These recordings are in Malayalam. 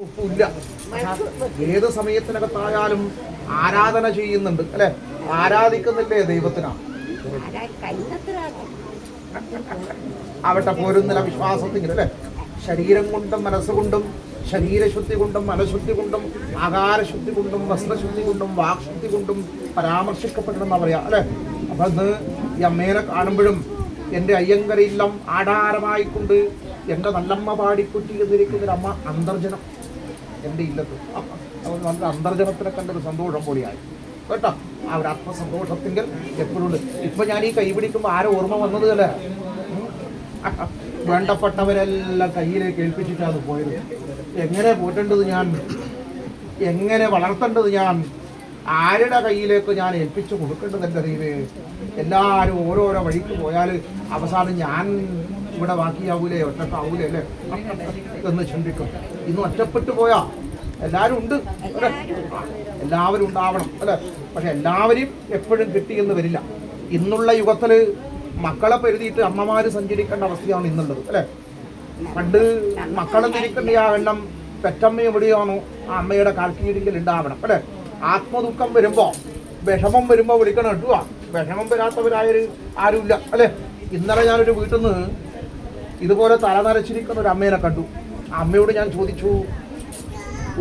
ഇല്ല. ഏത് സമയത്തിനകത്തായാലും ആരാധന ചെയ്യുന്നുണ്ട് അല്ലെ, ആരാധിക്കുന്നില്ലേ ദൈവത്തിനാണ്. ആവട്ടെ, പോരുന്നില്ല വിശ്വാസത്തിങ്കിൽ അല്ലെ. ശരീരം കൊണ്ടും മനസ്സുകൊണ്ടും, ശരീരശുദ്ധി കൊണ്ടും മനഃശുദ്ധി കൊണ്ടും ആകാരശുദ്ധി കൊണ്ടും വസ്ത്രശുദ്ധി കൊണ്ടും വാക്ശുദ്ധി കൊണ്ടും പരാമർശിക്കപ്പെടണമെന്നാ പറയാ അല്ലെ. അപ്പൊ അന്ന് ഈ അമ്മേനെ കാണുമ്പോഴും എൻ്റെ അയ്യങ്കരയില്ലം ആടാരമായിക്കൊണ്ട് എൻ്റെ നല്ലമ്മ പാടിക്കുറ്റിയിരിക്കുന്നൊരമ്മ അന്തർജനം എൻ്റെ ഇല്ലത്ത്. അപ്പോൾ നമുക്ക് അന്തർജനത്തിനെ കണ്ടൊരു സന്തോഷം പോലെയായി കേട്ടോ. ആ ഒരു ആത്മസന്തോഷത്തിൻ്റെ എപ്പോഴും ഉണ്ട്. ഇപ്പം ഞാൻ ഈ കൈ പിടിക്കുമ്പോൾ ആരോ ഓർമ്മ വന്നത് അല്ലേ, വേണ്ടപ്പെട്ടവരെല്ലാം കയ്യിലേക്ക് ഏൽപ്പിച്ചിട്ടാണ് പോയത്. എങ്ങനെ പോറ്റേണ്ടത് ഞാൻ, എങ്ങനെ വളർത്തേണ്ടത് ഞാൻ, ആരുടെ കയ്യിലേക്ക് ഞാൻ ഏൽപ്പിച്ചു കൊടുക്കേണ്ടത് എൻ്റെ അറിയില്ലേ. എല്ലാവരും ഓരോരോ വഴിക്ക് പോയാൽ അവസാനം ഞാൻ ഇവിടെ ബാക്കിയാവൂലേ, ഒറ്റക്കാവൂലേ അല്ലേ എന്ന് ചിന്തിക്കും. ഇന്ന് ഒറ്റപ്പെട്ടു പോയാ എല്ലാവരും ഉണ്ട് അല്ലേ, എല്ലാവരും ഉണ്ടാവണം അല്ലേ. പക്ഷെ എല്ലാവരും എപ്പോഴും കിട്ടിയെന്ന് വരില്ല. ഇന്നുള്ള യുഗത്തിൽ മക്കളെ പെരുതിയിട്ട് അമ്മമാർ സഞ്ചരിക്കേണ്ട അവസ്ഥയാണ് ഇന്നുള്ളത് അല്ലേ. പണ്ട് മക്കളെ തിരിക്കേണ്ട ആ എണ്ണം പെറ്റമ്മ എവിടെയാണോ ആ അമ്മയുടെ കാൽക്കീഴിൽ ഉണ്ടാവണം അല്ലേ. ആത്മദുഃഖം വരുമ്പോൾ, വിഷമം വരുമ്പോൾ വിളിക്കണം കേട്ടുവാ. വിഷമം വരാത്തവരായൊരു ആരുമില്ല അല്ലേ. ഇന്നലെ ഞാനൊരു വീട്ടിൽ നിന്ന് ഇതുപോലെ തലനരച്ചിരിക്കുന്ന ഒരു അമ്മേനെ കണ്ടു. ആ അമ്മയോട് ഞാൻ ചോദിച്ചു,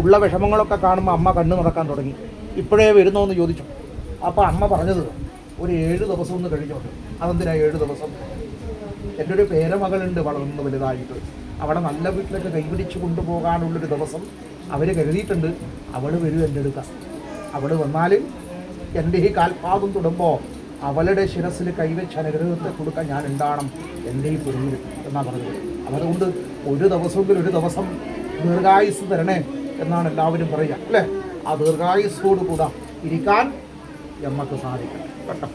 ഉള്ള വിഷമങ്ങളൊക്കെ കാണുമ്പോൾ അമ്മ കണ്ണു നടക്കാൻ തുടങ്ങി, ഇപ്പോഴേ വരുന്നോ എന്ന് ചോദിച്ചു. അപ്പോൾ അമ്മ പറഞ്ഞത്, ഒരു 7 ദിവസം ഒന്ന് കഴിഞ്ഞോട്ട്. അതെന്തിനാ 7 ദിവസം? എൻ്റെ ഒരു പേരമകളുണ്ട് വളർന്ന് വലുതായിട്ട്, അവിടെ നല്ല വീട്ടിലൊക്കെ കൈപിടിച്ച് കൊണ്ടുപോകാനുള്ളൊരു ദിവസം അവർ കരുതിയിട്ടുണ്ട്. അവൾ വരും എൻ്റെ അടുക്ക. അവൾ വന്നാൽ എൻ്റെ ഈ കാൽപാദം തൊടുമ്പോൾ അവളുടെ ശിരസിൽ കൈവച്ച് അനുഗ്രഹത്തെ കൊടുക്കാൻ ഞാൻ ഉണ്ടാകണം എൻ്റെ ഈ പുറകിൽ എന്നാണ് പറഞ്ഞത്. അതുകൊണ്ട് ഒരു ദിവസമെങ്കിലും ഒരു ദിവസം ദീർഘായുസ് തരണേ എന്നാണ് എല്ലാവരും പറയുക അല്ലേ. ആ ദീർഘായുസ്സോട് കൂടെ ഇരിക്കാൻ നമുക്ക് സാധിക്കണം കേട്ടോ.